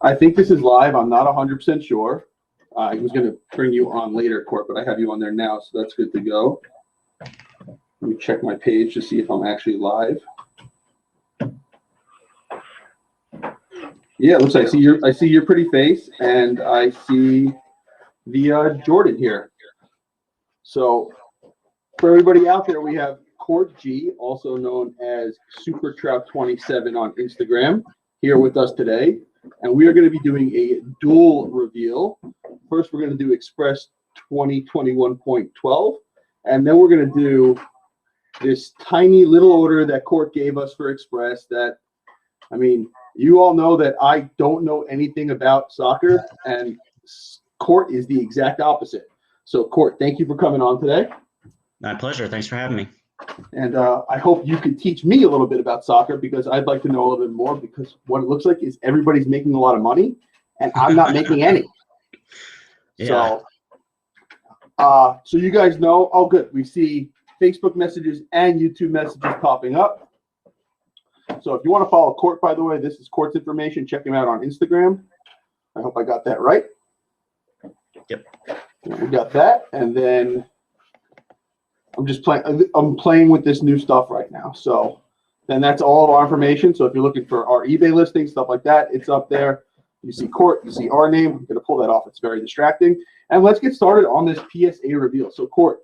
I think this is live. I'm not 100% sure. I was going to bring you on later, Court, but I have you on there now, so that's good to go. Let me check my page to see if I'm actually live. Yeah, it looks like I see your pretty face, and I see the Jordan here. So for everybody out there, we have Court G, also known as SuperTrout27 on Instagram, here with us today. And we are going to be doing a dual reveal. First, we're going to do Express 2021.12, and then we're going to do this tiny little order that Court gave us for Express that, I mean, you all know that I don't know anything about soccer, and Court is the exact opposite. So, Court, thank you for coming on today. My pleasure. Thanks for having me. And I hope you could teach me a little bit about soccer, because I'd like to know a little bit more, because what it looks like is everybody's making a lot of money and I'm not making any. Yeah. So you guys know, oh, good. We see Facebook messages and YouTube messages popping up. So if you want to follow Court, by the way, this is Court's information. Check him out on Instagram. I hope I got that right. Yep. We got that. And then I'm playing with this new stuff right now. So then that's all of our information. So if you're looking for our eBay listing, stuff like that, it's up there. You see Court, you see our name. I'm going to pull that off. It's very distracting. And let's get started on this PSA reveal. So Court,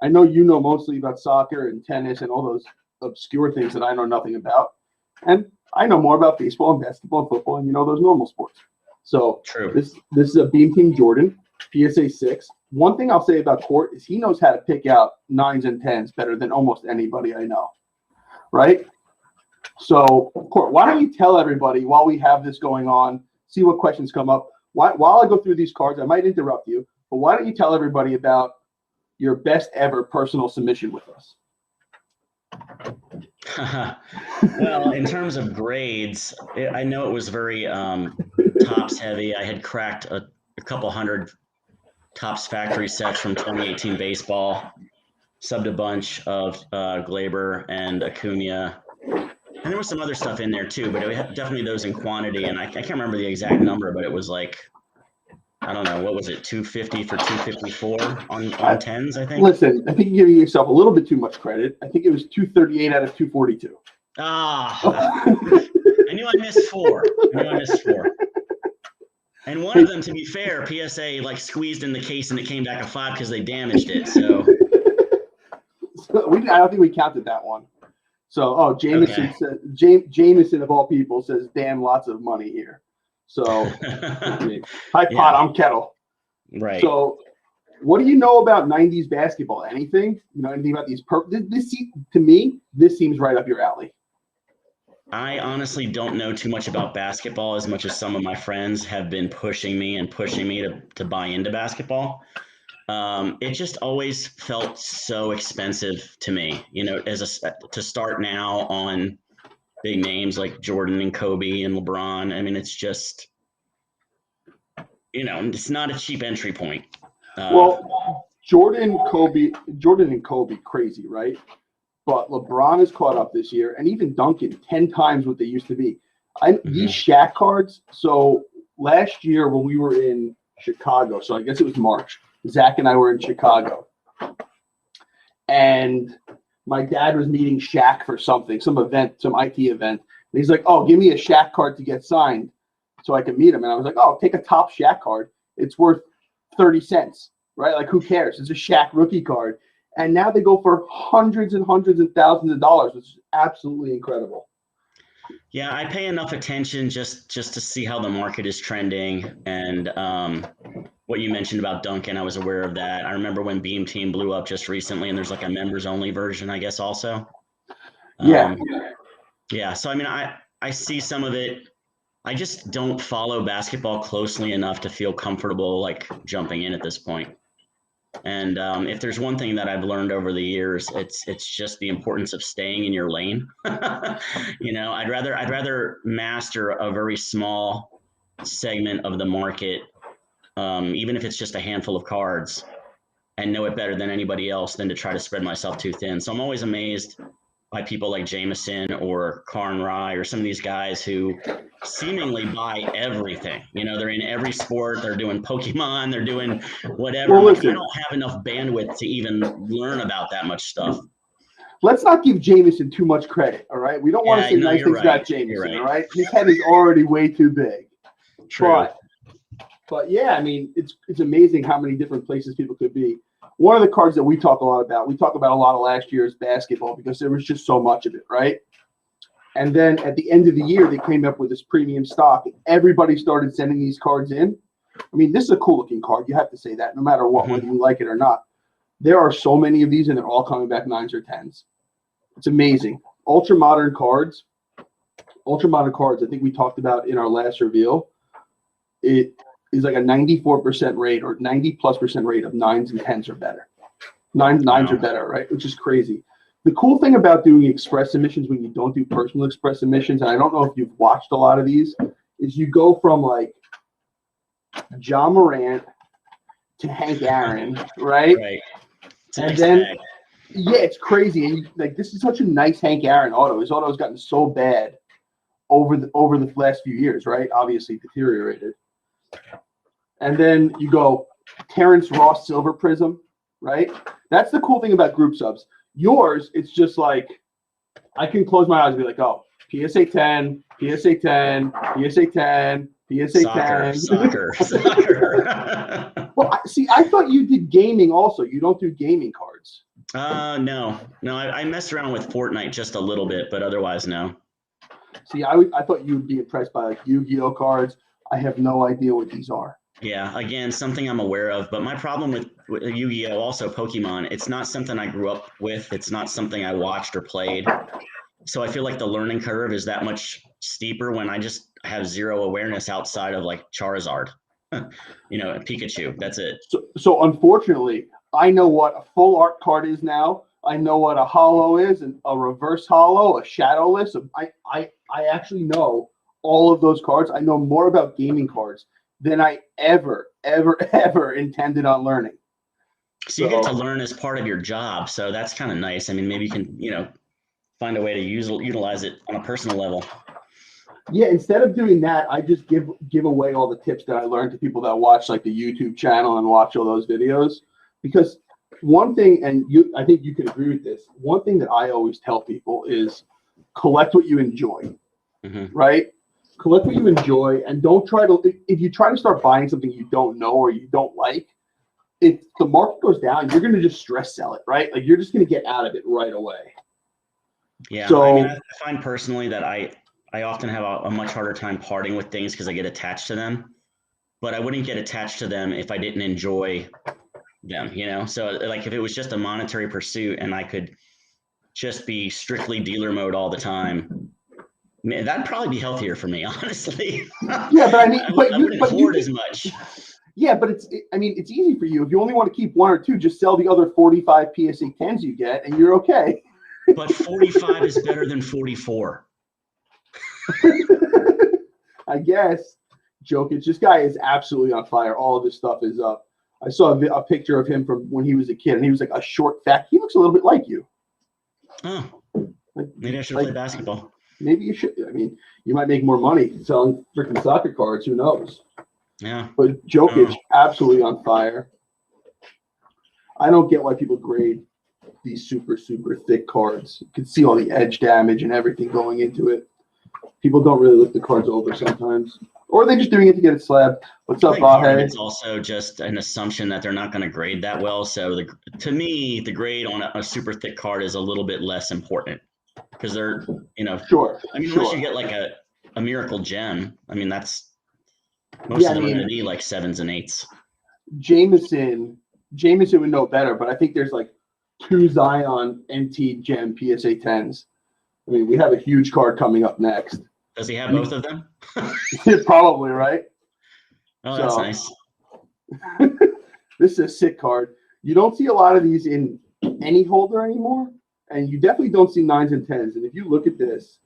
I know you know mostly about soccer and tennis and all those obscure things that I know nothing about. And I know more about baseball and basketball and football and, you know, those normal sports. So True. This is a Beam Team Jordan, PSA 6. One thing I'll say about Court is he knows how to pick out 9s and 10s better than almost anybody I know, right? So, Court, why don't you tell everybody while we have this going on, see what questions come up. While I go through these cards, I might interrupt you, but why don't you tell everybody about your best ever personal submission with us? Well, in terms of grades, I know it was very tops heavy. I had cracked a couple hundred Topps factory sets from 2018 baseball, subbed a bunch of Glaber and Acuna, and there was some other stuff in there too, but it had definitely those in quantity, and I can't remember the exact number, but it was like, I don't know, what was it, 250 for 254 on 10s, I think? Listen, I think you're giving yourself a little bit too much credit. I think it was 238 out of 242. Ah, I knew I missed four. And one of them, to be fair, PSA like squeezed in the case and it came back a 5 because they damaged it. So I don't think we counted that one. So, Jameson said, Jameson of all people says, "Damn, lots of money here." So, hi pot, I'm kettle. Right. So, what do you know about '90s basketball? Anything? You know anything about these? To me, this seems right up your alley. I honestly don't know too much about basketball as much as some of my friends have been pushing me to buy into basketball. It just always felt so expensive to me, you know, to start now on big names like Jordan and Kobe and LeBron. I mean, it's just, you know, it's not a cheap entry point. Well, Jordan and Kobe, crazy, right? But LeBron has caught up this year, and even Duncan, 10 times what they used to be. These Shaq cards, so last year when we were in Chicago, so I guess it was March, Zach and I were in Chicago. And my dad was meeting Shaq for something, some event, some IT event. And he's like, "Oh, give me a Shaq card to get signed so I can meet him." And I was like, "Oh, take a top Shaq card. It's worth 30 cents, right? Like, who cares? It's a Shaq rookie card." And now they go for hundreds and hundreds and thousands of dollars, which is absolutely incredible. Yeah, I pay enough attention just to see how the market is trending. And what you mentioned about Duncan, I was aware of that. I remember when Beam Team blew up just recently, and there's like a members-only version, I guess, also. Yeah. So, I mean, I see some of it. I just don't follow basketball closely enough to feel comfortable, like, jumping in at this point. And if there's one thing that I've learned over the years, it's just the importance of staying in your lane. You know, I'd rather master a very small segment of the market, even if it's just a handful of cards, and know it better than anybody else than to try to spread myself too thin. So I'm always amazed by people like Jameson or Karn Rye or some of these guys who seemingly buy everything. You know, they're in every sport. They're doing Pokemon. They're doing whatever. Well, I'm like, I listen, don't have enough bandwidth to even learn about that much stuff. let's not give Jameson too much credit, all right? We don't want to Yeah, say no, nice you're things right. about You're Jameson, right. all right? His head is already way too big. True. But yeah, I mean, it's amazing how many different places people could be. One of the cards that we talk a lot about a lot of last year's basketball because there was just so much of it, right? And then at the end of the year, they came up with this premium stock. Everybody started sending these cards in. I mean, this is a cool looking card. You have to say that no matter what, whether you like it or not. There are so many of these, and they're all coming back 9s or 10s. It's amazing. Ultra modern cards. I think we talked about in our last reveal. It is like a 94% rate or 90+% rate of 9s and 10s or better. Nines are better, right? Which is crazy. The cool thing about doing express submissions when you don't do personal express submissions, and I don't know if you've watched a lot of these, is you go from like John Morant to Hank Aaron, right? Right. And then, yeah, it's crazy. And you, like, this is such a nice Hank Aaron auto. His auto has gotten so bad over the last few years, right? Obviously deteriorated. And then you go Terrence Ross Silver Prism, right? That's the cool thing about group subs. Yours, it's just like I can close my eyes and be like, oh, PSA 10, PSA 10, PSA 10, PSA 10. Soccer. Well, see, I thought you did gaming also. You don't do gaming cards. No. I messed around with Fortnite just a little bit, but otherwise, no. See, I thought you would be impressed by like Yu-Gi-Oh cards. I have no idea what these are. Yeah, again, something I'm aware of, but my problem with Yu-Gi-Oh, also Pokemon, it's not something I grew up with. It's not something I watched or played. So I feel like the learning curve is that much steeper when I just have zero awareness outside of like Charizard, Pikachu. That's it. So unfortunately, I know what a full art card is now. I know what a holo is, and a reverse holo, a shadowless. I actually know all of those cards. I know more about gaming cards than I ever intended on learning. So you get to learn as part of your job. So that's kind of nice. I mean, maybe you can, find a way to utilize it on a personal level. Yeah, instead of doing that, I just give away all the tips that I learned to people that watch like the YouTube channel and watch all those videos. Because one thing, and I think you can agree with this, one thing that I always tell people is collect what you enjoy, right? Collect what you enjoy, and don't try to, if you try to start buying something you don't know or you don't like, if the market goes down, you're going to just stress sell it, right? Like you're just going to get out of it right away. Yeah, so, I mean, I find personally that I often have a much harder time parting with things because I get attached to them, but I wouldn't get attached to them if I didn't enjoy them, So like if it was just a monetary pursuit and I could just be strictly dealer mode all the time, man, that'd probably be healthier for me, honestly. Yeah, but I mean, I wouldn't hoard as much. Yeah, but it's easy for you. If you only want to keep one or two, just sell the other 45 PSA 10s you get, and you're okay. But 45 is better than 44. I guess. Jokic, this guy is absolutely on fire. All of his stuff is up. I saw a picture of him from when he was a kid, and he was like a short, fat. He looks a little bit like you. Oh, maybe I should play basketball. Maybe you should. I mean, you might make more money selling freaking soccer cards. Who knows? Yeah. But Jokic, absolutely on fire. I don't get why people grade these super, super thick cards. You can see all the edge damage and everything going into it. People don't really look the cards over sometimes. Or they're just doing it to get it slabbed. What's up, Vahe? It's also just an assumption that they're not going to grade that well. So to me, the grade on a super thick card is a little bit less important because they're, Sure. I mean, unless you get like a miracle gem, I mean, most of them are going to be like 7s and 8s. Jameson would know better, but I think there's like 2 Zion NT Gem PSA 10s. I mean, we have a huge card coming up next. Does he have both of them? Probably, right? Oh, that's nice. This is a sick card. You don't see a lot of these in any holder anymore, and you definitely don't see 9s and 10s. And if you look at this,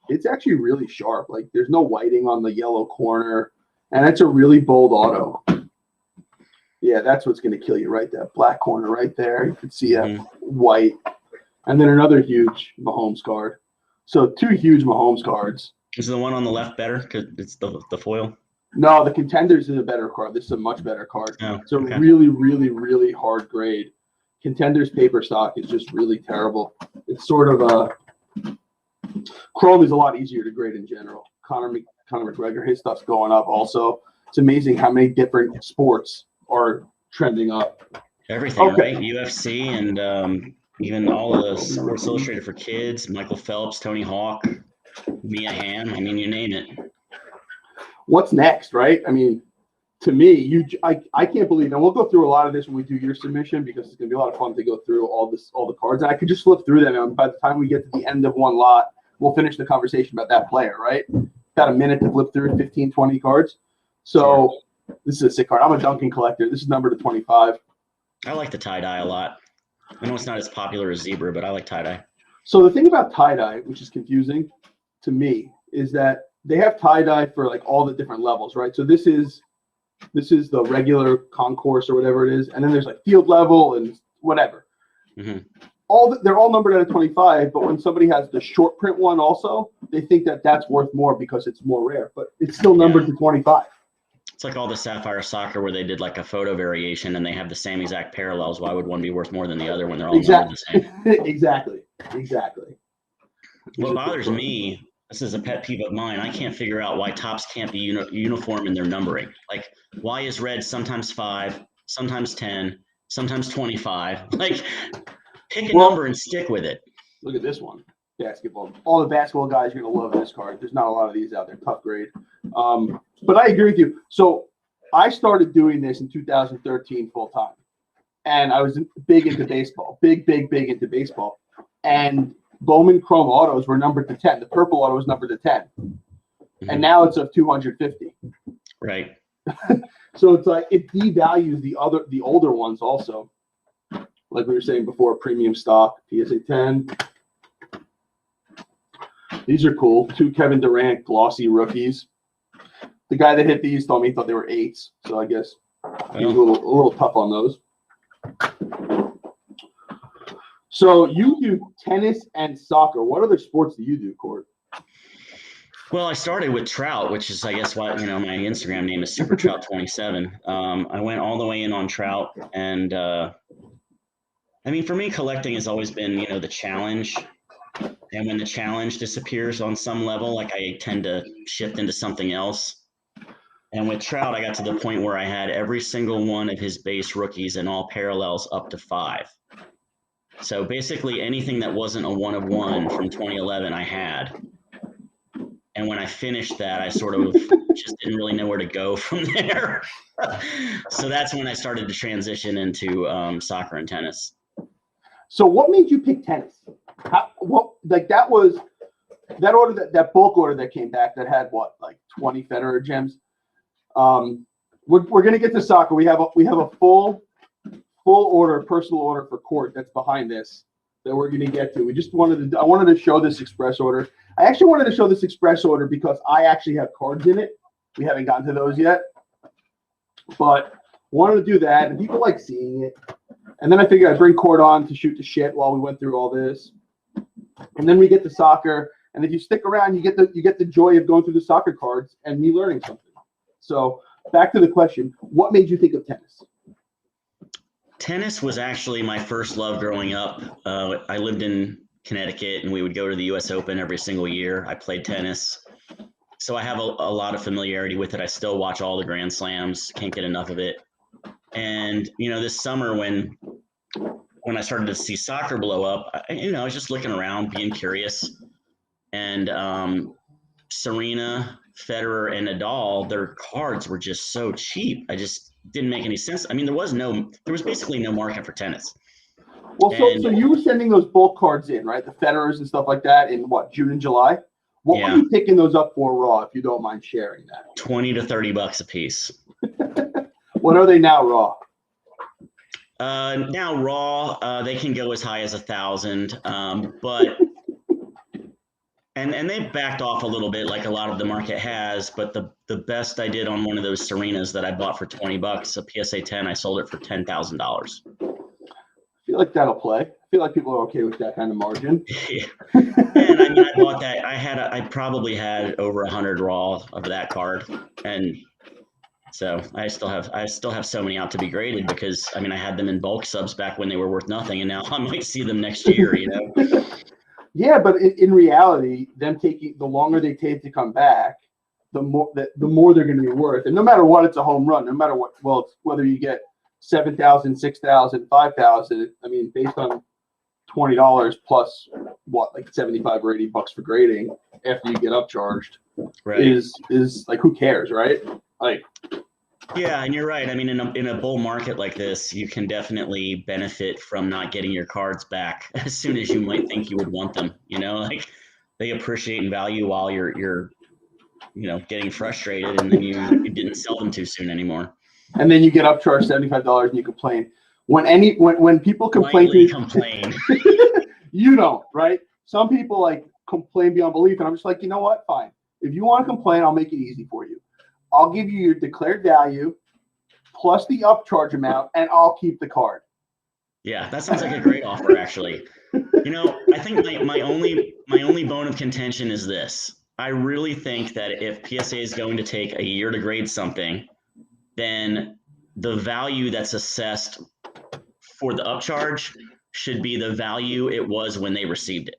it's actually really sharp. Like, there's no whiting on the yellow corner, and it's a really bold auto. Yeah, that's what's going to kill you right there. Black corner right there. You can see that white. and then another huge Mahomes card. So 2 huge Mahomes cards. Is the one on the left better because it's the foil? No, the Contenders is a better card. This is a much better card. Oh, It's a okay. really, really, really hard grade. Contenders paper stock is just really terrible. It's sort of a Chrome is a lot easier to grade in general. Conor McGregor, his stuff's going up also. It's amazing how many different sports are trending up. Everything, Okay. right? UFC and even all of the Sports Illustrated for kids, Michael Phelps, Tony Hawk, Mia Hamm. I mean, you name it. What's next, right? I mean, to me, I can't believe, and we'll go through a lot of this when we do your submission because it's going to be a lot of fun to go through all the cards. And I could just flip through them, and by the time we get to the end of one lot, we'll finish the conversation about that player, right? Got a minute to flip through 15, 20 cards. So this is a sick card. I'm a Duncan collector. This is number to 25. I like the tie-dye a lot. I know it's not as popular as zebra, but I like tie-dye. So the thing about tie-dye, which is confusing to me, is that they have tie-dye for like all the different levels, right? So this is the regular concourse or whatever it is, and then there's like field level and whatever. Mm-hmm. They're all numbered out of 25, but when somebody has the short print one also, they think that that's worth more because it's more rare, but it's still numbered to 25. It's like all the Sapphire Soccer where they did like a photo variation and they have the same exact parallels. Why would one be worth more than the other when they're all numbered the same? Exactly. What bothers me, this is a pet peeve of mine, I can't figure out why Topps can't be uniform in their numbering. Like, why is red sometimes 5, sometimes 10, sometimes 25? Like, pick a number and stick with it. Look at this one. Basketball. All the basketball guys are going to love this card. There's not a lot of these out there. Tough grade. But I agree with you. So I started doing this in 2013 full time. And I was big into baseball. Big into baseball. And Bowman Chrome autos were numbered to 10. The purple auto was numbered to 10. Mm-hmm. And now it's of 250. Right. So it's like it devalues the older ones also. Like we were saying before, premium stock, PSA 10. These are cool. 2 Kevin Durant glossy rookies. The guy that hit these told me he thought they were 8s. So I guess he was a little tough on those. So you do tennis and soccer. What other sports do you do, Court? Well, I started with trout, which is, I guess, why, my Instagram name is SuperTrout27. I went all the way in on trout. And, I mean, for me, collecting has always been, the challenge. And when the challenge disappears on some level, like I tend to shift into something else. And with Trout, I got to the point where I had every single one of his base rookies and all parallels up to 5. So basically anything that wasn't a 1 of 1 from 2011, I had. And when I finished that, I sort of just didn't really know where to go from there. So that's when I started to transition into soccer and tennis. So what made you pick tennis? That was that order, that bulk order that came back that had what, like 20 Federer gems. We're gonna get to soccer. We have a full order, personal order for Court that's behind this that we're gonna get to. I wanted to show this express order. I actually wanted to show this express order because I actually have cards in it. We haven't gotten to those yet, but wanted to do that, and people like seeing it. And then I figured I'd bring Court on to shoot the shit while we went through all this. And then we get to soccer. And if you stick around, you get the joy of going through the soccer cards and me learning something. So back to the question, what made you think of tennis? Tennis was actually my first love growing up. I lived in Connecticut and we would go to the US Open every single year. I played tennis. So I have a lot of familiarity with it. I still watch all the Grand Slams, can't get enough of it. And, this summer when I started to see soccer blow up, I was just looking around, being curious. And Serena, Federer, and Nadal, their cards were just so cheap. I just didn't make any sense. I mean, there was basically no market for tennis. Well, so you were sending those bulk cards in, right? The Federers and stuff like that in what, June and July? What were you picking those up for raw, if you don't mind sharing that? $20 to $30 a piece. What are they now raw? Now raw, they can go as high as 1,000, but and they've backed off a little bit, like a lot of the market has. But the best I did on one of those Serenas that I bought for $20, a PSA 10, I sold it for $10,000. I feel like that'll play. feel like people are okay with that kind of margin. Yeah. And I mean, I bought that. I probably had over 100 raw of that card, and so I still have so many out to be graded because I mean I had them in bulk subs back when they were worth nothing, and now I might see them next year. You know. Yeah, but in reality, them taking the longer they take to come back, the more they're going to be worth. And no matter what, it's a home run. No matter what, well, it's whether you get 7,000, 6,000, 5,000. I mean, based on $20 plus what, like 75 or $80 for grading after you get upcharged, Right. is like, who cares, right? Like, yeah, and you're right. I mean, in a bull market like this, you can definitely benefit from not getting your cards back as soon as you might think you would want them. You know, like they appreciate and value while you're getting frustrated, and then you didn't sell them too soon anymore. And then you get upcharged $75 and you complain. When people complain, you don't, right? Some people like complain beyond belief, and I'm just like, you know what? Fine. If you want to complain, I'll make it easy for you. I'll give you your declared value plus the upcharge amount, and I'll keep the card. Yeah, that sounds like a great offer, actually. I think my only bone of contention is this. I really think that if PSA is going to take a year to grade something, then the value that's assessed for the upcharge should be the value it was when they received it.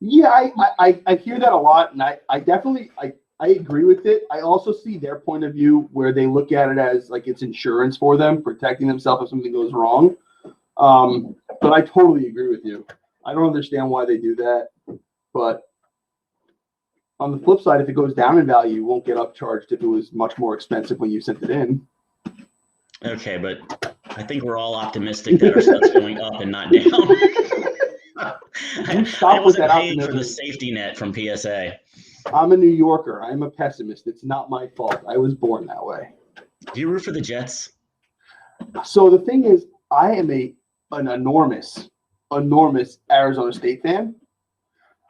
Yeah, I hear that a lot, and I definitely agree with it. I also see their point of view where they look at it as like it's insurance for them, protecting themselves if something goes wrong. But I totally agree with you. I don't understand why they do that. But on the flip side, if it goes down in value, you won't get upcharged if it was much more expensive when you sent it in. Okay, but I think we're all optimistic that our stuff's going up and not down. I wasn't paying for the safety net from PSA. I'm a New Yorker. I'm a pessimist. It's not my fault. I was born that way. Do you root for the Jets? So the thing is, I am an enormous Arizona State fan.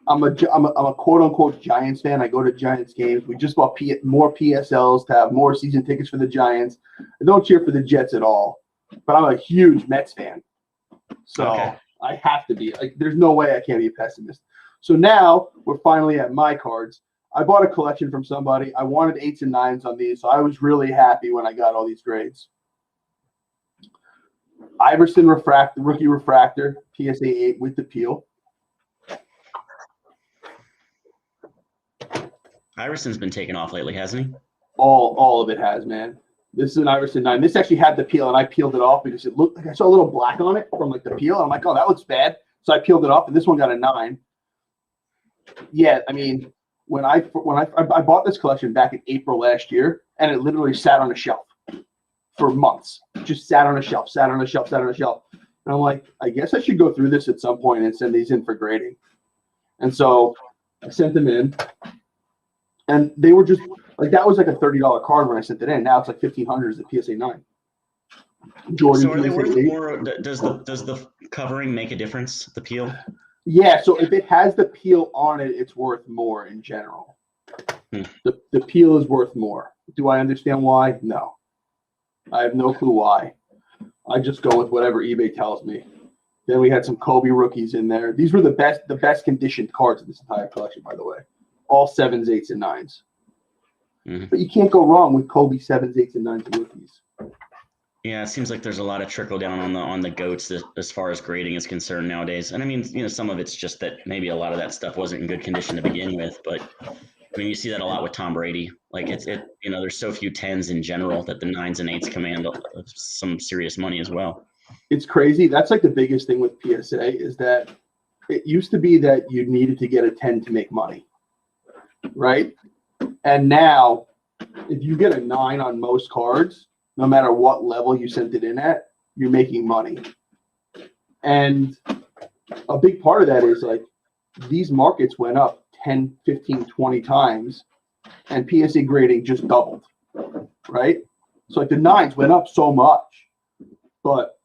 I'm a quote unquote Giants fan. I go to Giants games. We just bought more PSLs to have more season tickets for the Giants. I don't cheer for the Jets at all, but I'm a huge Mets fan. So okay. I have to be. Like, there's no way I can't be a pessimist. So now we're finally at my cards. I bought a collection from somebody. I wanted 8s and 9s on these, so I was really happy when I got all these grades. Iverson rookie refractor, PSA 8 with the peel. Iverson's been taken off lately, hasn't he? All of it has, man. This is an Iverson 9. This actually had the peel, and I peeled it off because it looked like I saw a little black on it from like the peel. And I'm like, oh, that looks bad. So I peeled it off, and this one got a 9. Yeah, I mean, when I bought this collection back in April last year, and it literally sat on a shelf for months. Just sat on a shelf. And I'm like, I guess I should go through this at some point and send these in for grading. And so I sent them in. And they were just like, that was like a $30 card when I sent it in. Now it's like $1,500 as a PSA 9. Jordan, so are they worth more? Does the covering make a difference? The peel? Yeah. So if it has the peel on it, it's worth more in general. The peel is worth more. Do I understand why? No. I have no clue why. I just go with whatever eBay tells me. Then we had some Kobe rookies in there. These were the best conditioned cards in this entire collection, by the way. All 7s, 8s, and 9s. Mm-hmm. But you can't go wrong with Kobe 7s, 8s, and 9s and rookies. Yeah, it seems like there's a lot of trickle down on the GOATs as far as grading is concerned nowadays. And I mean, some of it's just that maybe a lot of that stuff wasn't in good condition to begin with. But I mean, you see that a lot with Tom Brady. Like there's so few 10s in general that the 9s and 8s command some serious money as well. It's crazy. That's like the biggest thing with PSA is that it used to be that you needed to get a 10 to make money. Right? And now, if you get a 9 on most cards, no matter what level you sent it in at, you're making money. And a big part of that is like these markets went up 10, 15, 20 times, and PSA grading just doubled. Right? So like the 9s went up so much, but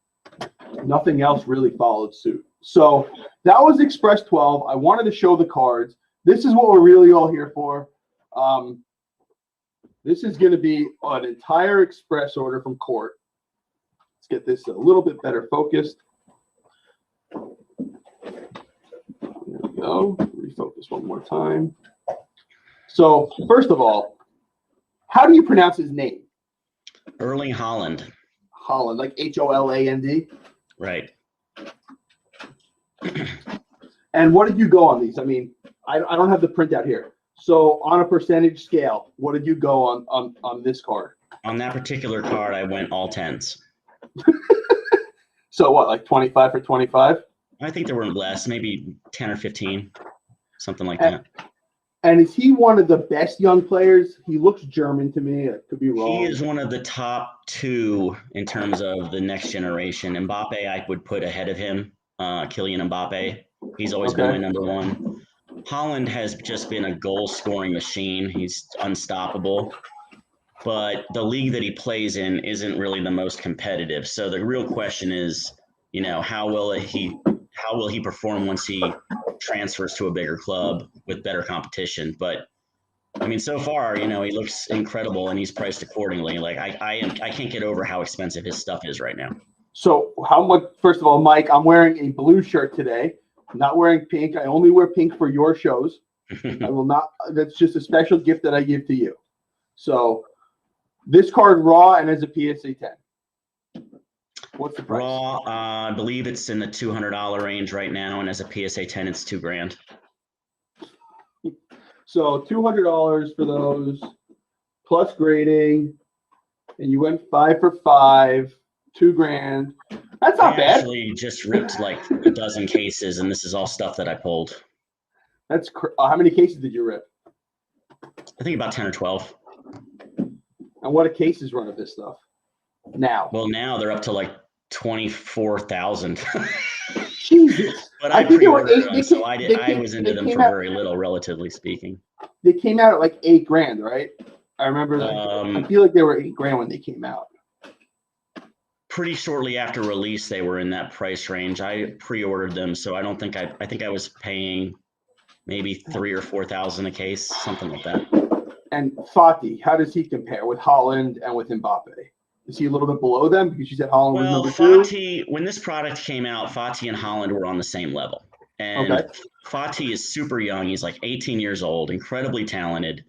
nothing else really followed suit. So that was Express 12. I wanted to show the cards. This is what we're really all here for. This is going to be an entire express order from court. Let's get this a little bit better focused. There we go. Refocus one more time. So first of all, how do you pronounce his name? Erling Haaland. Holland, like Holand. Right. And what did you go on these? I mean, I don't have the printout here. So on a percentage scale, what did you go on this card? On that particular card, I went all 10s. So what, like 25 for 25? I think there were less, maybe 10 or 15, something like that. And is he one of the best young players? He looks German to me. I could be wrong. He is one of the top two in terms of the next generation. Mbappe, I would put ahead of him. Kylian Mbappe. He's always been my number one. Haaland has just been a goal-scoring machine. He's unstoppable. But the league that he plays in isn't really the most competitive. So the real question is, you know, how will he perform once he transfers to a bigger club with better competition? But I mean, so far, you know, he looks incredible and he's priced accordingly. Like I can't get over how expensive his stuff is right now. So how much? First of all, Mike, I'm wearing a blue shirt today. I'm not wearing pink. I only wear pink for your shows. I will not. That's just a special gift that I give to you. So this card raw and as a PSA 10. What's the price? Raw, I believe it's in the $200 range right now, and as a PSA 10, it's $2,000. So $200 for those, plus grading, and you went 5 for 5, $2,000. That's not bad. I actually just ripped like a dozen cases, and this is all stuff that I pulled. That's how many cases did you rip? I think about 10 or 12. And what do cases run of this stuff now? Well, now they're up to like 24,000. Jesus. But I think pre-ordered them, so I was into them for very little, relatively speaking. They came out at like $8,000, right? I remember. I feel like they were $8,000 when they came out. Pretty shortly after release, they were in that price range. I pre-ordered them, so I think I was paying maybe 3,000 or 4,000 a case, something like that. And Fati, how does he compare with Haaland and with Mbappe? Is he a little bit below them because you said Haaland was number Fati, 2? when this product came out, Fati and Haaland were on the same level. And Fati is super young. He's like 18 years old, incredibly talented.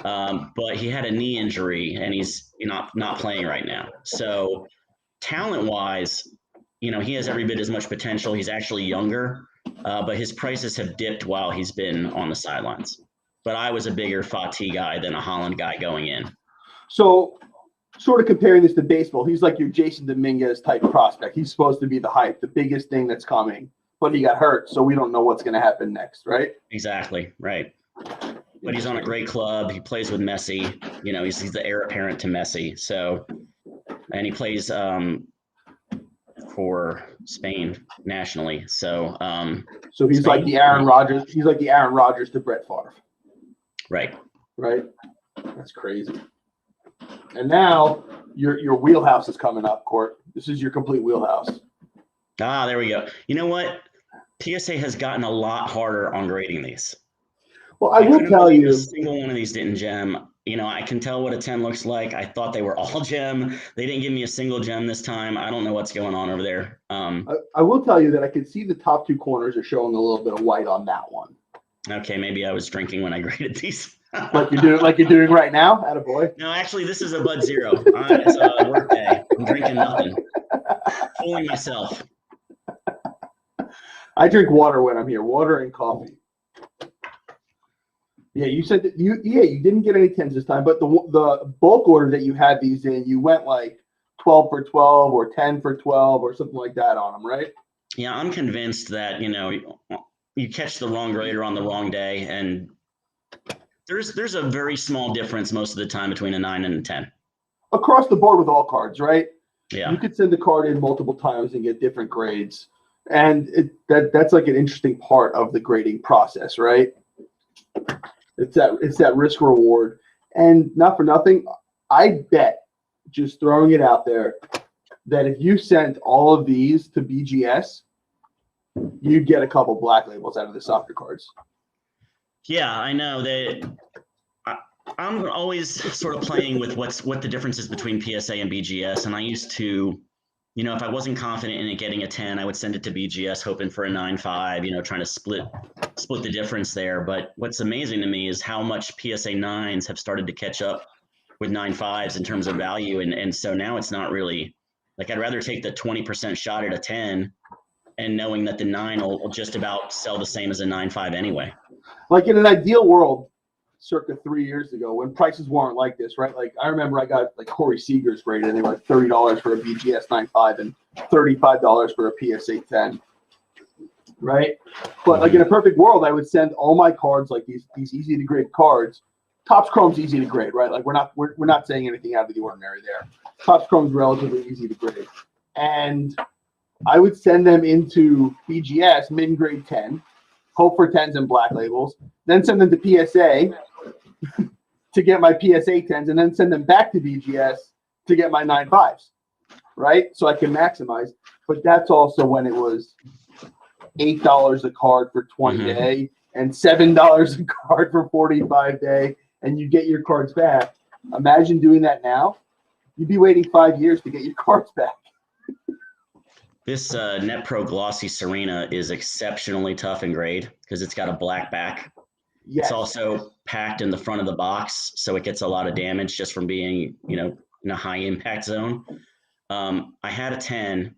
But he had a knee injury, and he's not playing right now. So talent-wise, you know, he has every bit as much potential. He's actually younger, but his prices have dipped while he's been on the sidelines. But I was a bigger Fati guy than a Haaland guy going in. So sort of comparing this to baseball, he's like your Jason Dominguez type prospect. He's supposed to be the hype, the biggest thing that's coming, but he got hurt, so we don't know what's going to happen next, right? Exactly, right. But he's on a great club. He plays with Messi. You know, he's the heir apparent to Messi. So, and he plays for Spain nationally. So, so he's Spain, like the Aaron Rodgers. He's like the Aaron Rodgers to Brett Favre. Right. Right. That's crazy. And now your wheelhouse is coming up, Court. This is your complete wheelhouse. Ah, there we go. You know what? PSA has gotten a lot harder on grading these. Well, I will tell you, a single one of these didn't gem. You know, I can tell what a 10 looks like. I thought they were all gem. They didn't give me a single gem this time. I don't know what's going on over there. I will tell you that I could see the top 2 corners are showing a little bit of white on that one. Okay, maybe I was drinking when I graded these. like you're doing right now, attaboy. No, actually, this is a Bud Zero. It's a work day. I'm drinking nothing. Fooling myself. I drink water when I'm here. Water and coffee. Yeah, you said that you didn't get any 10s this time, but the bulk order that you had these in, you went like 12 for 12 or 10 for 12 or something like that on them, right? Yeah, I'm convinced that, you know, you catch the wrong grader on the wrong day, and there's a very small difference most of the time between a 9 and a 10. Across the board with all cards, right? Yeah. You could send the card in multiple times and get different grades. And that's like an interesting part of the grading process, right? It's that risk reward. And not for nothing, I bet, just throwing it out there, that if you sent all of these to BGS, you'd get a couple black labels out of the softer cards. Yeah, I know that. I'm always sort of playing with what the difference is between PSA and BGS, and I used to you know, if I wasn't confident in it getting a 10, I would send it to BGS hoping for a 9.5, you know, trying to split the difference there. But what's amazing to me is how much PSA 9s have started to catch up with 9.5s in terms of value. And so now it's not really like, I'd rather take the 20% shot at a 10 and knowing that the 9 will just about sell the same as a 9.5 anyway. Like in an ideal world, circa 3 years ago, when prices weren't like this, right? Like I remember I got like Corey Seager's graded, and they were like $30 for a BGS 9.5 and $35 for a PSA 10, right? But like in a perfect world, I would send all my cards, like these easy to grade cards. Topps Chrome's easy to grade, right? Like we're not saying anything out of the ordinary there. Topps Chrome's relatively easy to grade, and I would send them into BGS min grade 10, hope for 10s and black labels, then send them to PSA to get my PSA 10s, and then send them back to BGS to get my 9.5s, right? So I can maximize. But that's also when it was $8 a card for 20-day and $7 a card for 45-day, and you get your cards back. Imagine doing that now. You'd be waiting 5 years to get your cards back. This Net Pro Glossy Serena is exceptionally tough in grade because it's got a black back. Yes. It's also packed in the front of the box, so it gets a lot of damage just from being, you know, in a high impact zone. I had a 10,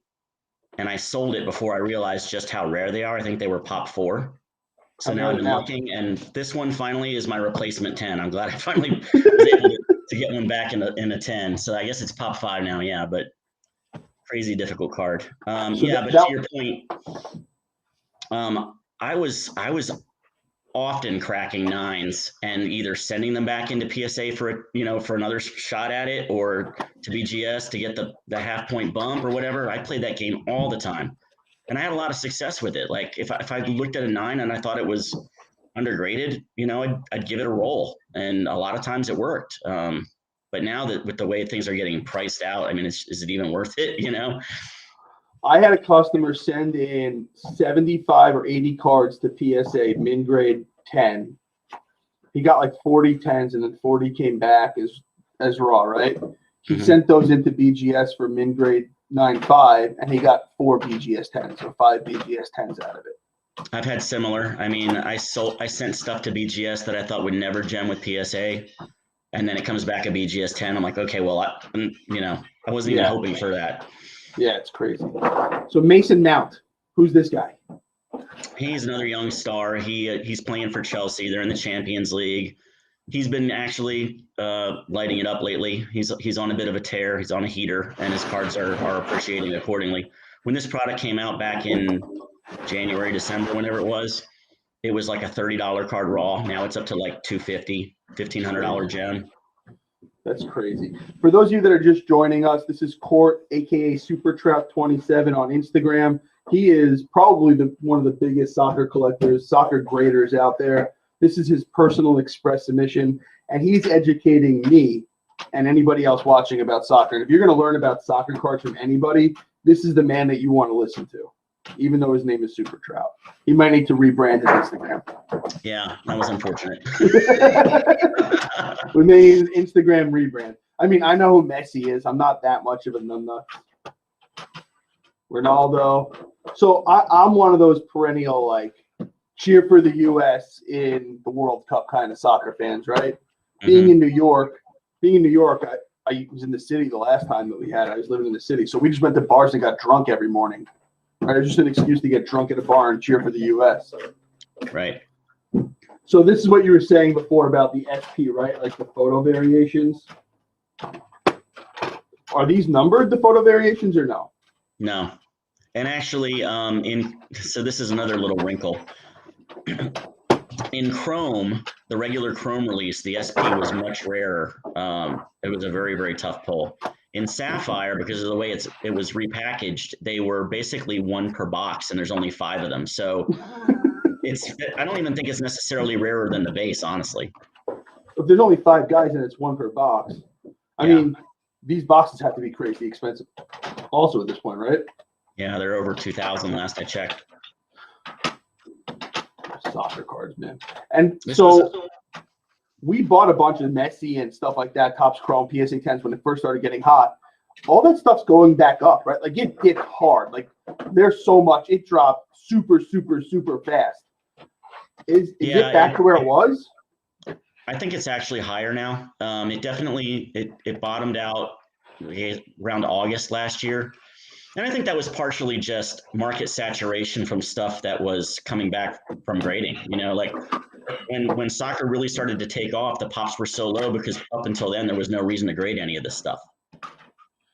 and I sold it before I realized just how rare they are. I think they were pop 4. So now I've been looking, and this one finally is my replacement 10. I'm glad I finally was able to get one back in a 10. So I guess it's pop 5 now, yeah, but crazy difficult card. But to your point, I was often cracking 9s and either sending them back into PSA for another shot at it, or to BGS to get the half point bump or whatever. I played that game all the time, and I had a lot of success with it. Like if I looked at a 9 and I thought it was undergraded, you know, I'd give it a roll, and a lot of times it worked. But now that with the way things are getting priced out, I mean, is it even worth it? You know, I had a customer send in 75 or 80 cards to PSA min grade 10. He got like 40 10s, and then 40 came back as raw, right? He sent those into BGS for min grade 9.5, and he got 4 BGS 10s, or 5 BGS 10s out of it. I've had similar. I mean, I sent stuff to BGS that I thought would never gem with PSA. And then it comes back a BGS 10. I'm like, okay, well, I wasn't even hoping for that. Yeah, it's crazy. So Mason Mount, who's this guy? He's another young star. He's playing for Chelsea. They're in the Champions League. He's been actually lighting it up lately. He's on a bit of a tear. He's on a heater, and his cards are appreciating accordingly. When this product came out back in January, December, whenever it was like a $30 card raw. Now it's up to like $250, $1,500 gem. That's crazy. For those of you that are just joining us, this is Court, aka SuperTrout27 on Instagram. He is probably one of the biggest soccer collectors, soccer graders out there. This is his personal express submission, and he's educating me and anybody else watching about soccer. And if you're going to learn about soccer cards from anybody, this is the man that you want to listen to, even though his name is SuperTrout. He might need to rebrand his Instagram. Yeah, that was unfortunate. We made an Instagram rebrand. I mean, I know who Messi is. I'm not that much of a numbnut. Ronaldo. So I'm one of those perennial, like, cheer for the U.S. in the World Cup kind of soccer fans, right? Being in New York, I was in the city the last time that we had. I was living in the city. So we just went to bars and got drunk every morning. Right? It was just an excuse to get drunk at a bar and cheer for the U.S. Right. So this is what you were saying before about the SP, right? Like the photo variations. Are these numbered, the photo variations, or no? No. And actually, so this is another little wrinkle. In Chrome, the regular Chrome release, the SP was much rarer. It was a very, very tough pull. In Sapphire, because of the way it was repackaged, they were basically 1 per box, and there's only 5 of them. So I don't even think it's necessarily rarer than the base, honestly. If there's only 5 guys and it's 1 per box, I mean, these boxes have to be crazy expensive also at this point, right? Yeah, they're over 2,000 last I checked. Soccer cards, man. And so we bought a bunch of Messi and stuff like that, Topps Chrome, PSA 10s when it first started getting hot. all that stuff's going back up, right? Like it dipped hard. Like there's so much. It dropped super, super, super fast. Is it back to where it was? I think it's actually higher now. It definitely it bottomed out around August last year. And I think that was partially just market saturation from stuff that was coming back from grading. You know, like when soccer really started to take off, the pops were so low because up until then there was no reason to grade any of this stuff.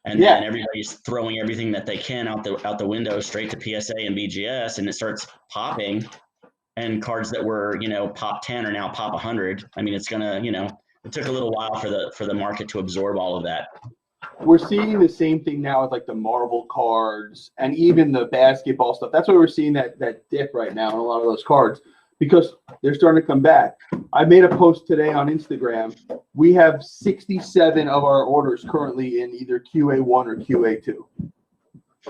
And then everybody's throwing everything that they can out the window straight to PSA and BGS, and it starts popping. And cards that were, you know, pop 10 are now pop 100. I mean, it's gonna, you know, it took a little while for the market to absorb all of that. We're seeing the same thing now with like the Marvel cards and even the basketball stuff. That's why we're seeing that dip right now in a lot of those cards because they're starting to come back. I made a post today on Instagram. We have 67 of our orders currently in either QA1 or QA2.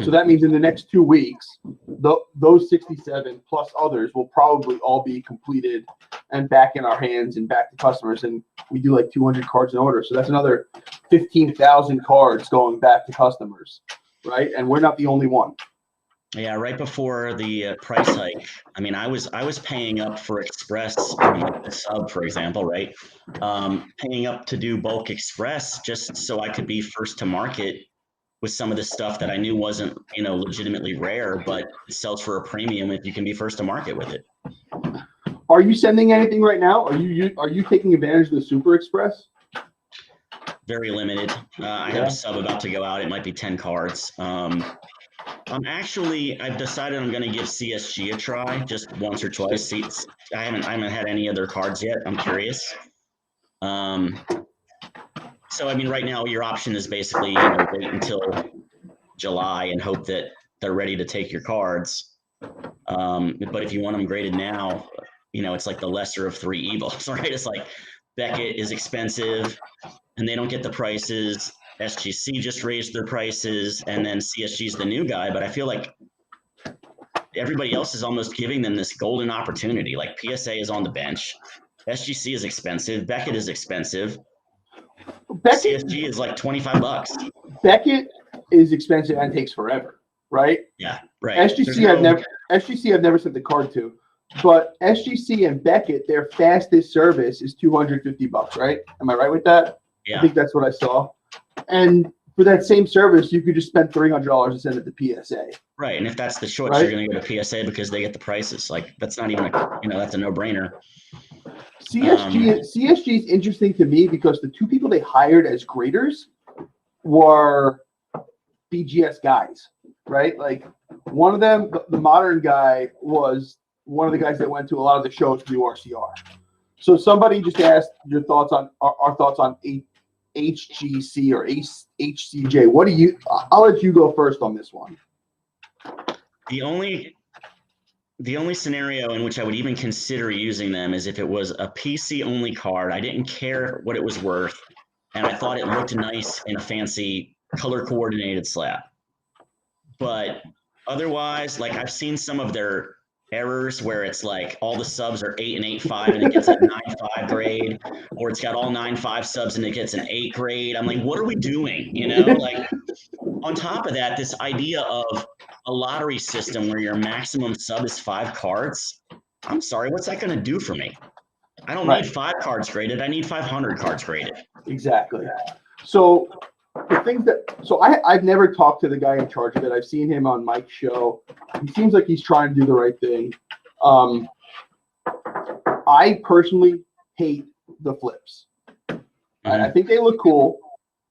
So that means in the next 2 weeks, those 67 plus others will probably all be completed and back in our hands and back to customers. And we do like 200 cards in order. So that's another 15,000 cards going back to customers, right? And we're not the only one. Yeah, right before the price hike, I mean, I was paying up for Express on like the sub, for example, right? Paying up to do bulk Express just so I could be first to market with some of the stuff that I knew wasn't, you know, legitimately rare, but it sells for a premium if you can be first to market with it. Are you sending anything right now? Are you taking advantage of the Super Express? Very limited. I have a sub about to go out. It might be 10 cards. I've decided I'm going to give CSG a try just once or twice. I haven't had any other cards yet. I'm curious. So, I mean, right now your option is basically, you know, wait until July and hope that they're ready to take your cards. But if you want them graded now, you know, it's like the lesser of three evils, right? It's like Beckett is expensive and they don't get the prices. SGC just raised their prices and then CSG is the new guy. But I feel like everybody else is almost giving them this golden opportunity. Like PSA is on the bench. SGC is expensive. Beckett is expensive. CSG is like $25. Beckett is expensive and takes forever, right? Yeah, right. SGC I've never sent the card to, but SGC and Beckett, their fastest service is $250, right? Am I right with that? Yeah. I think that's what I saw. And for that same service, you could just spend $300 and send it to PSA. Right, and if that's the choice, you're going to go to PSA because they get the prices. Like that's not even that's a no-brainer. CSG is interesting to me because the two people they hired as graders were BGS guys, right? Like one of them, the modern guy, was one of the guys that went to a lot of the shows to do RCR. So somebody just asked your thoughts on our thoughts on HGC or HCJ. What do you? I'll let you go first on this one. The only scenario in which I would even consider using them is if it was a PC only card. I didn't care what it was worth, and I thought it looked nice in a fancy color coordinated slab. But otherwise, like I've seen some of their errors where it's like all the subs are 8 and 8.5 and it gets a 9.5 grade, or it's got all 9.5 subs and it gets an 8 grade. I'm like, what are we doing? You know, like on top of that, this idea of a lottery system where your maximum sub is 5 cards. I'm sorry, what's that going to do for me? I don't need 5 cards graded. I need 500 cards graded. Exactly. So the things I've never talked to the guy in charge of it. I've seen him on Mike's show. He seems like he's trying to do the right thing. I personally hate the flips. I think they look cool.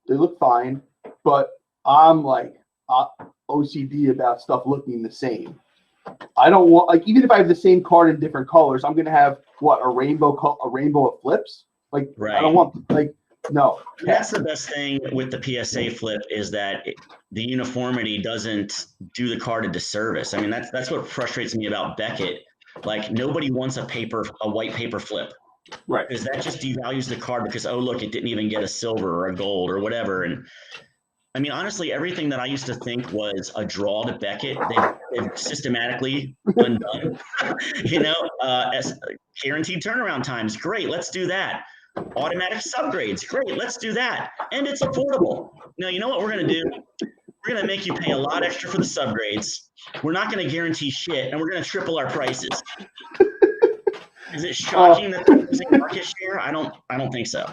They look fine, but I'm like OCD about stuff looking the same. I don't want, like, even if I have the same card in different colors, I'm gonna have a rainbow of flips. Like, right. I don't want, like, no. That's the best thing with the PSA flip is that the uniformity doesn't do the card a disservice. I mean, that's what frustrates me about Beckett. Like, nobody wants a white paper flip. Right. Because that just devalues the card because, oh, look, it didn't even get a silver or a gold or whatever. And I mean, honestly, everything that I used to think was a draw to Beckett, they've systematically undone. As guaranteed turnaround times, great, let's do that. Automatic subgrades. Great, let's do that. And it's affordable. Now, you know what we're going to do? We're going to make you pay a lot extra for the subgrades. We're not going to guarantee shit, and we're going to triple our prices. Is it shocking that they're losing market share? I don't think so.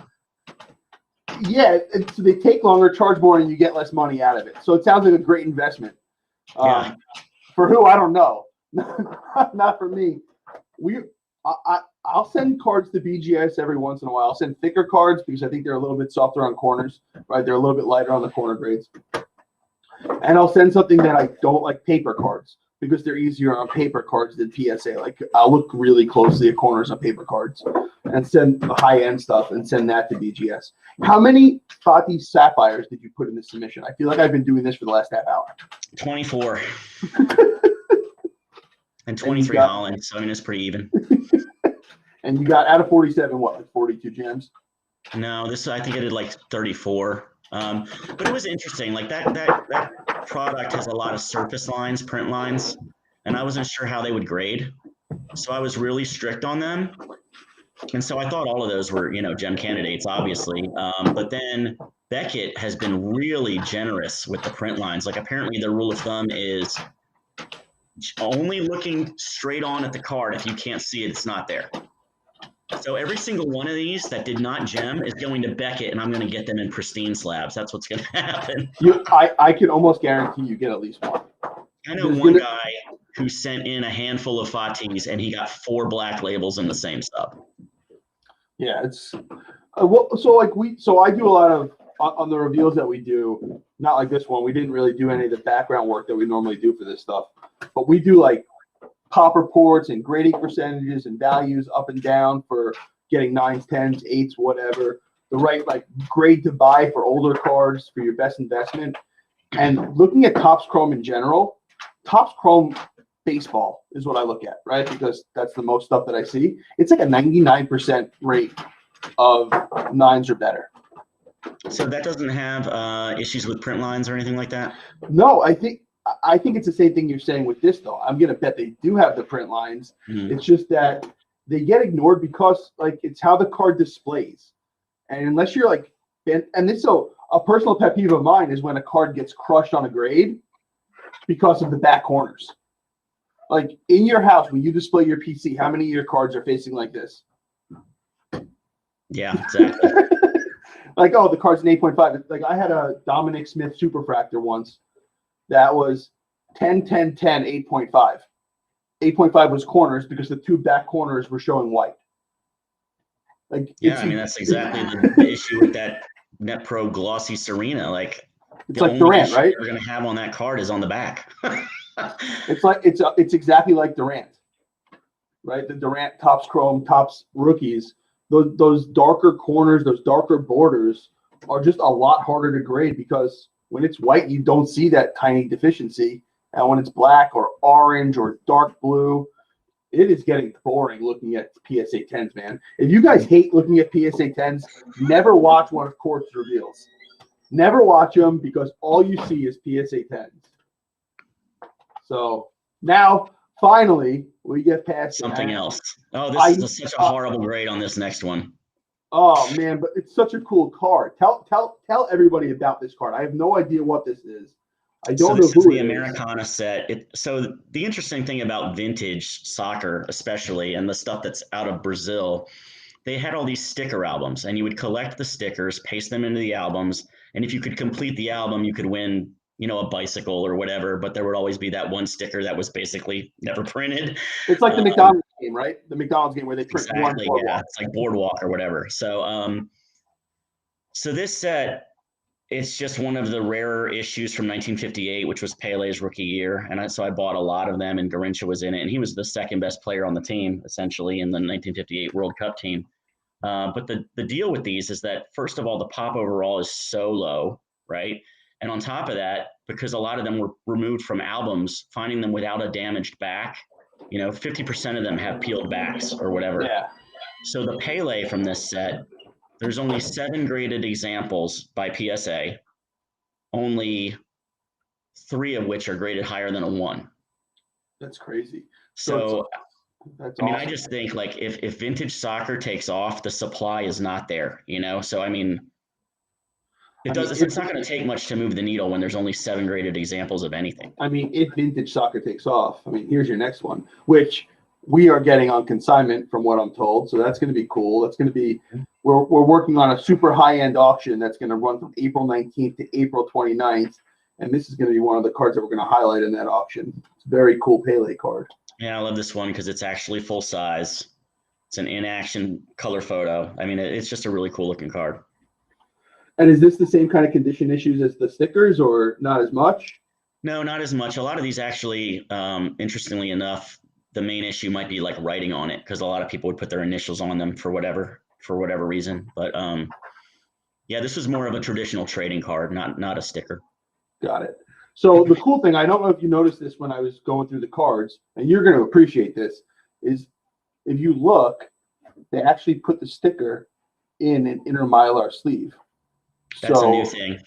Yeah, so they take longer, charge more, and you get less money out of it. So it sounds like a great investment. Yeah. For who, I don't know. Not for me. I'll send cards to BGS every once in a while. I'll send thicker cards because I think they're a little bit softer on corners, right? They're a little bit lighter on the corner grades. And I'll send something that I don't like, paper cards, because they're easier on paper cards than PSA. Like, I'll look really closely at corners on paper cards and send the high-end stuff and send that to BGS. How many Fati Sapphires did you put in this submission? I feel like I've been doing this for the last half hour. 24. And 23 Holland, so I mean, it's pretty even. And you got, out of 47, what, like 42 gems? No, I think I did like 34. But it was interesting. Like that product has a lot of surface lines, print lines, and I wasn't sure how they would grade. So I was really strict on them. And so I thought all of those were, gem candidates, obviously. But then Beckett has been really generous with the print lines. Like, apparently the rule of thumb is only looking straight on at the card. If you can't see it, it's not there. So every single one of these that did not gem is going to Beckett, and I'm going to get them in pristine slabs. That's what's going to happen. I can almost guarantee you get at least one. I know one guy who sent in a handful of Fatis, and he got 4 black labels in the same sub. Yeah, it's so I do a lot of on the reveals that we do. Not like this one. We didn't really do any of the background work that we normally do for this stuff, but we do like pop reports and grading percentages and values up and down for getting 9s, 10s, 8s, whatever. The right grade to buy for older cards for your best investment. And looking at Topps Chrome in general, Topps Chrome baseball is what I look at, right? Because that's the most stuff that I see. It's like a 99% rate of 9s or better. So that doesn't have issues with print lines or anything like that? No, I think it's the same thing you're saying with this, though. I'm going to bet they do have the print lines. Mm-hmm. It's just that they get ignored because it's how the card displays. And unless you're a personal pet peeve of mine is when a card gets crushed on a grade because of the back corners. Like, in your house, when you display your PC, how many of your cards are facing like this? Yeah, exactly. The card's an 8.5. Like, I had a Dominic Smith Superfractor once that was 10, 10, 10, 8.5. 8.5 was corners because the 2 back corners were showing white. That's exactly the issue with that Net Pro Glossy Serena. It's like Durant, right? You're going to have on that card is on the back. It's exactly like Durant, right? The Durant Topps Chrome, Topps rookies, those darker corners, those darker borders are just a lot harder to grade because when it's white, you don't see that tiny deficiency. And when it's black or orange or dark blue, it is getting boring looking at PSA 10s, man. If you guys hate looking at PSA 10s, never watch one of Court's reveals. Never watch them because all you see is PSA 10s. So now, finally, we get past something else. Oh, this is such a horrible grade on this next one. Oh man, but it's such a cool card. Tell everybody about this card. I have no idea what this is. I don't know who it is. This is the Americana set. So the interesting thing about vintage soccer, especially, and the stuff that's out of Brazil, they had all these sticker albums, and you would collect the stickers, paste them into the albums, and if you could complete the album, you could win, a bicycle or whatever. But there would always be that one sticker that was basically never printed. It's like the McDonald's game, right? The McDonald's game where they print one boardwalk. Yeah, it's like Boardwalk or whatever. So, so this set, it's just one of the rarer issues from 1958, which was Pele's rookie year. And so I bought a lot of them, and Garincha was in it. And he was the second best player on the team, essentially, in the 1958 World Cup team. But the deal with these is that, first of all, the pop overall is so low, right? And on top of that, because a lot of them were removed from albums, finding them without a damaged back, 50% of them have peeled backs or whatever. Yeah. So the Pele from this set, there's only 7 graded examples by PSA, only 3 of which are graded higher than a 1. That's crazy. So That's I mean, I awesome. just think like if vintage soccer takes off, the supply is not there, you know? So, I mean, I mean, it's not going to take much to move the needle when there's only 7 graded examples of anything. if vintage soccer takes off, I mean, here's your next one, which we are getting on consignment from what I'm told. So that's going to be cool. That's going to be, we're working on a super high end auction that's going to run from April 19th to April 29th. And this is going to be one of the cards that we're going to highlight in that auction. It's a very cool Pele card. Yeah, I love this one because it's actually full size. It's an in-action color photo. I mean, it's just a really cool looking card. And is this the same kind of condition issues as the stickers or not as much? No, not as much. A lot of these actually, interestingly enough, the main issue might be like writing on it because a lot of people would put their initials on them for whatever reason. But yeah, this was more of a traditional trading card, not a sticker. Got it. So the cool thing, I don't know if you noticed this when I was going through the cards, and you're going to appreciate this, is if you look, they actually put the sticker in an inner mylar sleeve. That's a new So thing.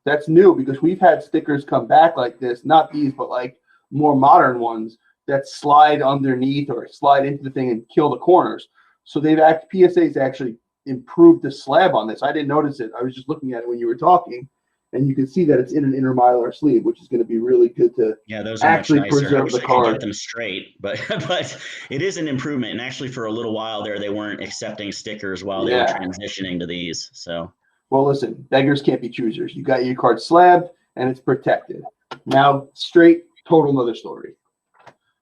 that's new because we've had stickers come back like this, not these, but like more modern ones that slide underneath or slide into the thing and kill the corners. So PSA's actually improved the slab on this. I didn't notice it. I was just looking at it when you were talking, and you can see that it's in an inner mylar sleeve, which is going to be really good to those are actually much nicer. I preserve wish the I could card. get them straight, but but it is an improvement. And actually, for a little while there, they weren't accepting stickers while they were transitioning to these. So, well, listen, beggars can't be choosers. You got your card slabbed and it's protected. Now, straight, total another story.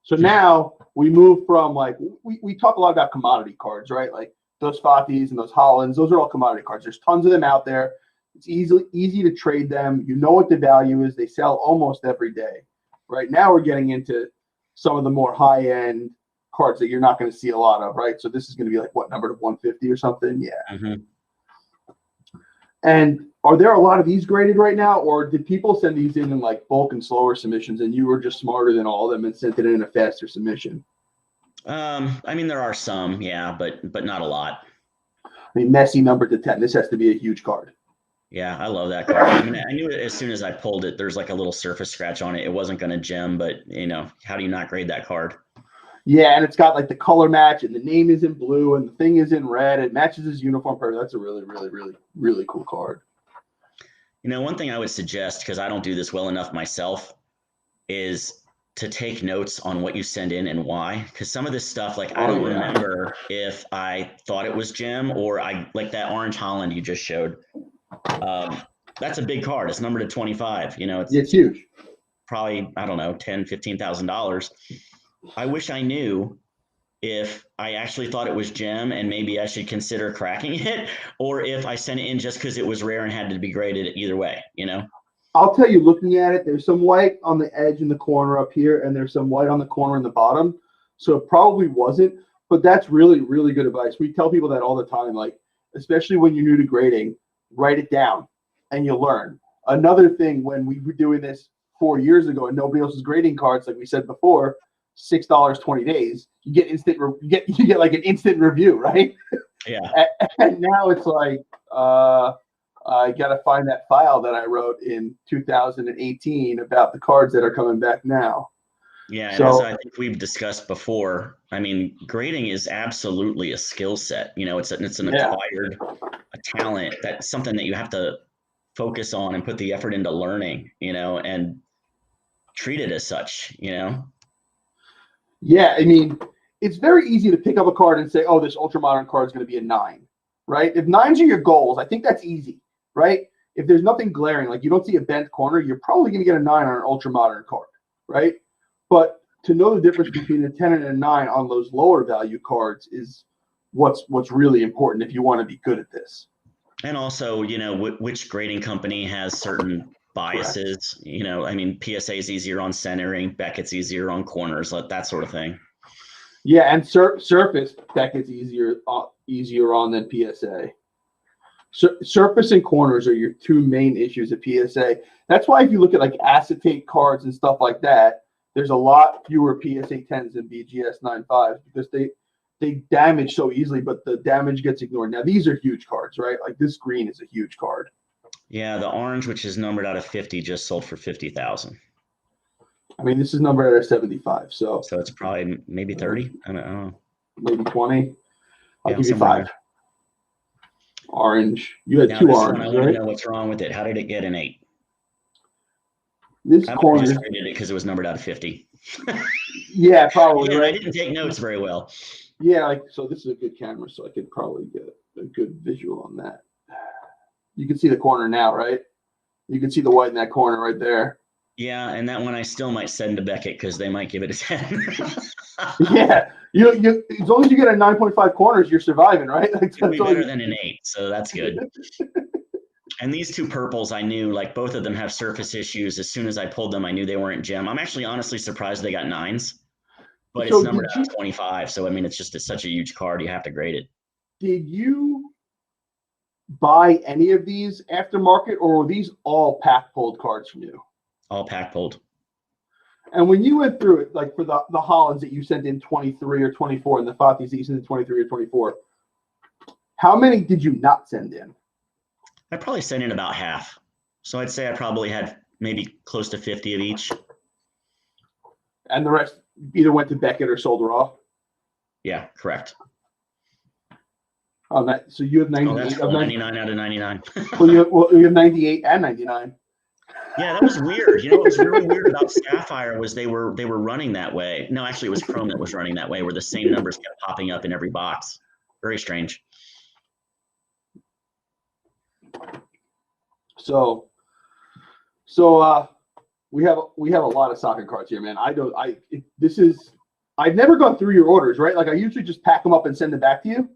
So now we move from like we talk a lot about commodity cards, right? Like those Fatis and those Hollands, those are all commodity cards. There's tons of them out there. It's easy to trade them. You know what the value is. They sell almost every day. Right now we're getting into some of the more high-end cards that you're not going to see a lot of, right? So this is going to be like what, number to 150 or something? Yeah. mm-hmm. And are there a lot of these graded right now, or did people send these in like bulk and slower submissions, and you were just smarter than all of them and sent it in a faster submission? I mean, there are some, yeah, but not a lot. I mean, Messi numbered to 10. This has to be a huge card. Yeah, I love that card. I mean, I knew it as soon as I pulled it. There's like a little surface scratch on it. It wasn't going to gem, but you know, how do you not grade that card? Yeah, and it's got like the color match, and the name is in blue, and the thing is in red. It matches his uniform perfect. That's a really, really, really, really cool card. You know, one thing I would suggest, because I don't do this well enough myself, is to take notes on what you send in and why. Because some of this stuff, like I don't remember if I thought it was gem or I like that orange Holland you just showed. That's a big card. It's numbered to 25. You know, it's huge. Probably, I don't know, $10,000-$15,000. I wish I knew if I actually thought it was gem and maybe I should consider cracking it, or if I sent it in just because it was rare and had to be graded either way, you know? I'll tell you, looking at it, there's some white on the edge in the corner up here, and there's some white on the corner in the bottom. So it probably wasn't, but that's really, really good advice. We tell people that all the time, like, especially when you're new to grading, write it down and you'll learn. Another thing, when we were doing this 4 years ago and nobody else was grading cards, like we said before, $6, 20 days, you get you get like an instant review, right? Yeah. And now it's like, I got to find that file that I wrote in 2018 about the cards that are coming back now. Yeah, and as I think we've discussed before, I mean, grading is absolutely a skill set. You know, it's an acquired a talent. That's something that you have to focus on and put the effort into learning, you know, and treat it as such, you know? Yeah, I mean, it's very easy to pick up a card and say, oh, this ultra modern card is going to be a 9, right? If 9s are your goals, I think that's easy, right? If there's nothing glaring, like you don't see a bent corner, you're probably going to get a 9 on an ultra modern card, right? But to know the difference between a 10 and a 9 on those lower value cards is what's really important if you want to be good at this. And also, you know, which grading company has certain biases. Correct. You know, I mean, PSA is easier on centering, Beckett's easier on corners, that sort of thing. Yeah, and surface Beckett's easier on than PSA. Surface and corners are your two main issues at PSA. That's why if you look at like acetate cards and stuff like that, there's a lot fewer PSA 10s than BGS 95s because they damage so easily, but the damage gets ignored. Now, these are huge cards, right? Like this green is a huge card. Yeah, the orange, which is numbered out of 50, just sold for 50,000. I mean, this is numbered at a 75, so it's probably maybe 30. I don't know. maybe 20. I'll Yeah, give you somewhere 5. Orange. You had Now 2 this one, I oranges, want right? to know what's wrong with it. How did it get an 8? This I might have corner. just rated it because it was numbered out of 50. Yeah, probably, Again, I right? didn't take notes very well. Yeah, like, so this is a good camera, so I could probably get a good visual on that. You can see the corner now, right? You can see the white in that corner right there. Yeah, and that one I still might send to Beckett because they might give it a 10. Yeah, you as long as you get a 9.5 corners, you're surviving, right? Like, It'll be all better than an 8, so that's good. And these 2 purples, I knew, like, both of them have surface issues. As soon as I pulled them, I knew they weren't gem. I'm actually honestly surprised they got 9s, but So it's numbered out of 25. So, I mean, it's such a huge card. You have to grade it. did you buy any of these aftermarket, or were these all pack pulled cards from you? All pack pulled. And when you went through it, like for the Hollands that you sent in 23 or 24, and the Fatis that you sent in 23 or 24, how many did you not send in? I probably sent in about half. So I'd say I probably had maybe close to 50 of each. And the rest either went to Beckett or sold raw? Yeah, correct. So you have 98 Oh, that's cool. 99 out of 99. well, you have 98 and 99. Yeah, that was weird. You know, what was really weird about Sapphire was they were running that way. No, actually, it was Chrome that was running that way, where the same numbers kept popping up in every box. Very strange. So we have a lot of soccer cards here, man. I've never gone through your orders, right? Like I usually just pack them up and send them back to you.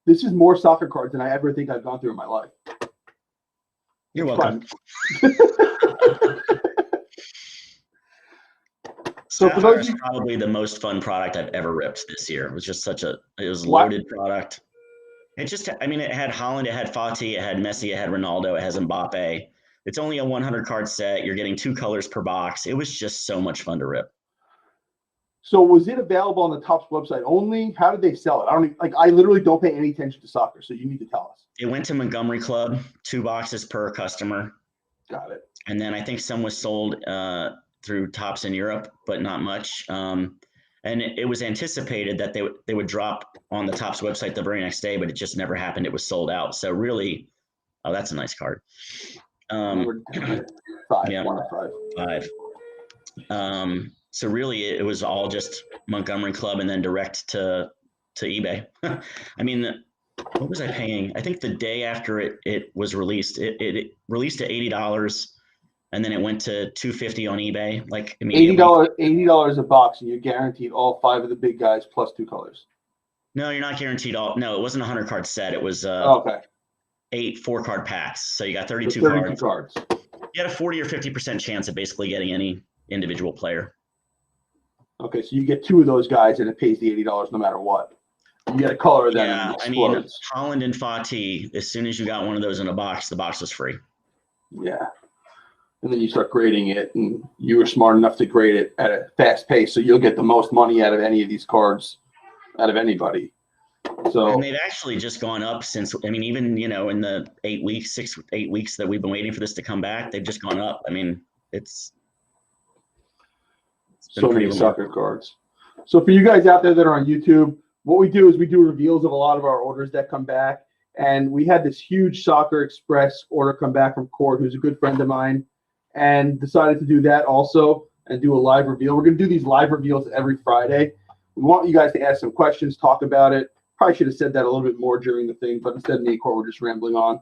This is more soccer cards than I ever think I've gone through in my life. You're welcome. So for those, is probably the most fun product I've ever ripped this year. It was just it was loaded product. It just, I mean, it had Holland, it had Fati, it had Messi, it had Ronaldo, it has Mbappe. It's only a 100 card set. You're getting 2 colors per box. It was just so much fun to rip. So was it available on the Topps website only? How did they sell it? I literally don't pay any attention to soccer, so you need to tell us. It went to Montgomery Club, 2 boxes per customer. Got it. And then I think some was sold through Topps in Europe, but not much. And it was anticipated that they would drop on the Topps website the very next day, but it just never happened. It was sold out. So really, oh, that's a nice card. 5, yeah, 1 of 5. 5. So really, it was all just Montgomery Club and then direct to eBay. I mean, what was I paying? I think the day after it was released, it released at $80, and then it went to $250 on eBay. Like immediately. $80 a box, and you're guaranteed all 5 of the big guys plus 2 colors. No, you're not guaranteed all. No, it wasn't a 100 card set. It was okay. 8 4-card packs. So you got 32 cards. You had a 40 or 50% chance of basically getting any individual player. Okay, so you get 2 of those guys, and it pays the $80 no matter what. You get a color of them. Yeah, I mean, Holland and Fati, as soon as you got one of those in a box, the box was free. Yeah. And then you start grading it, and you were smart enough to grade it at a fast pace, so you'll get the most money out of any of these cards, out of anybody. So, and they've actually just gone up since, I mean, even, you know, in the 8 weeks that we've been waiting for this to come back, they've just gone up. I mean, it's so many soccer cards. So for you guys out there that are on YouTube, what we do is we do reveals of a lot of our orders that come back. And we had this huge Soccer Express order come back from Court, who's a good friend of mine, and decided to do that also and do a live reveal. We're going to do these live reveals every Friday. We want you guys to ask some questions, talk about it. Probably should have said that a little bit more during the thing, but instead me and Court were just rambling on.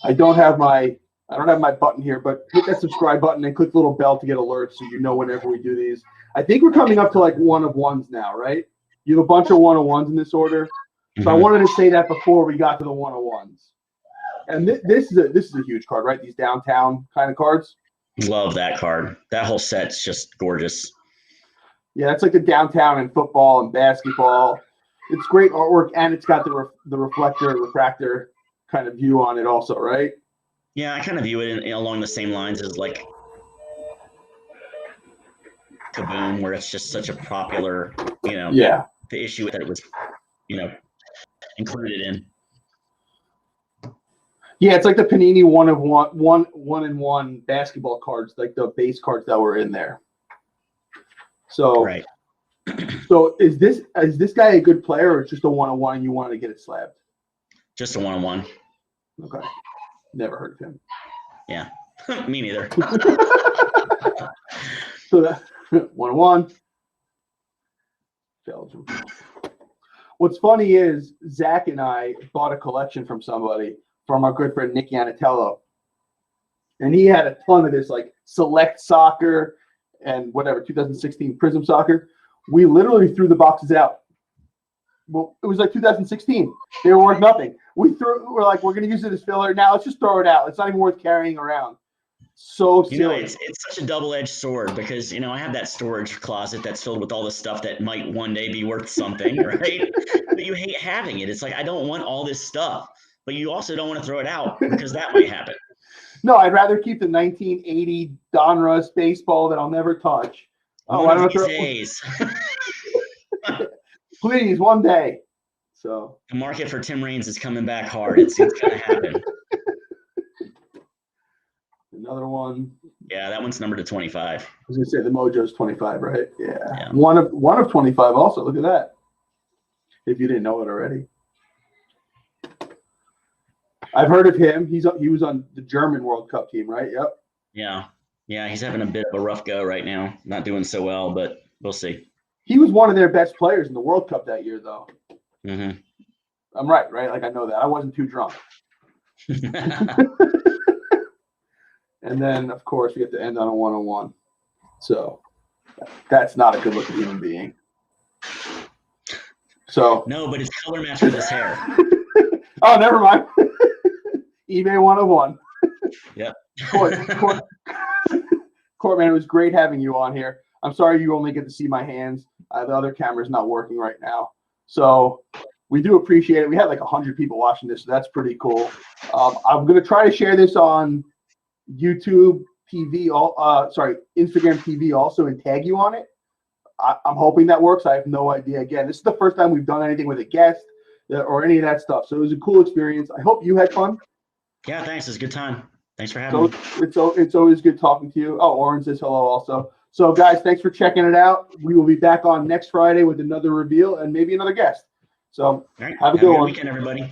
I don't have my button here, but hit that subscribe button and click the little bell to get alerts so you know whenever we do these. I think we're coming up to like 1 of 1s now, right? You have a bunch of 1 of 1s in this order. So I wanted to say that before we got to the 1 of 1s. And this is a huge card, right? These downtown kind of cards. Love that card. That whole set's just gorgeous. Yeah, it's like the downtown in football and basketball. It's great artwork, and it's got the refractor kind of view on it also, right? Yeah, I kind of view it along the same lines as like Kaboom, where it's just such a popular, you know, the issue that it was, you know, included in. Yeah, it's like the Panini one in one basketball cards, like the base cards that were in there. So, Right. So is this guy a good player, or just a 1-on-1 and you wanted to get it slabbed? Just a 1-on-1. Okay, never heard of him. Yeah, me neither. So that 1-on-1, Belgium. What's funny is Zach and I bought a collection from somebody, from our good friend Nick Yanatello, and he had a ton of this, like Select Soccer and whatever 2016 Prism Soccer. We literally threw the boxes out. Well, it was like 2016. They were worth nothing. We're like, we're going to use it as filler. Now let's just throw it out. It's not even worth carrying around. So silly. You know, it's such a double-edged sword because, you know, I have that storage closet that's filled with all the stuff that might one day be worth something, right? But you hate having it. It's like, I don't want all this stuff, but you also don't want to throw it out because that might happen. No, I'd rather keep the 1980 Donruss baseball that I'll never touch. One of these days. Please, one day. So the market for Tim Raines is coming back hard. It's going to happen. Another one. Yeah, that one's numbered to 25. I was going to say the Mojo's 25, right? Yeah. One of 25 also. Look at that. If you didn't know it already. I've heard of him. He was on the German World Cup team, right? Yep. Yeah, he's having a bit of a rough go right now. Not doing so well, but we'll see. He was one of their best players in the World Cup that year, though. Mm-hmm. I'm right? Like, I know that. I wasn't too drunk. And then, of course, we have to end on a 1-on-1. So that's not a good-looking human being. So no, but it's color match with his hair. Oh, never mind. eBay 101. Yep. Court, man, it was great having you on here. I'm sorry you only get to see my hands. The other camera's not working right now. So we do appreciate it. We had like 100 people watching this, so that's pretty cool. I'm going to try to share this on YouTube TV, Instagram TV also, and tag you on it. I'm hoping that works. I have no idea. Again, this is the first time we've done anything with a guest or any of that stuff. So it was a cool experience. I hope you had fun. Yeah, thanks. It's a good time. Thanks for having me. It's always good talking to you. Oh, Oren says hello also. So, guys, thanks for checking it out. We will be back on next Friday with another reveal and maybe another guest. So, right. have a good one. Weekend, everybody.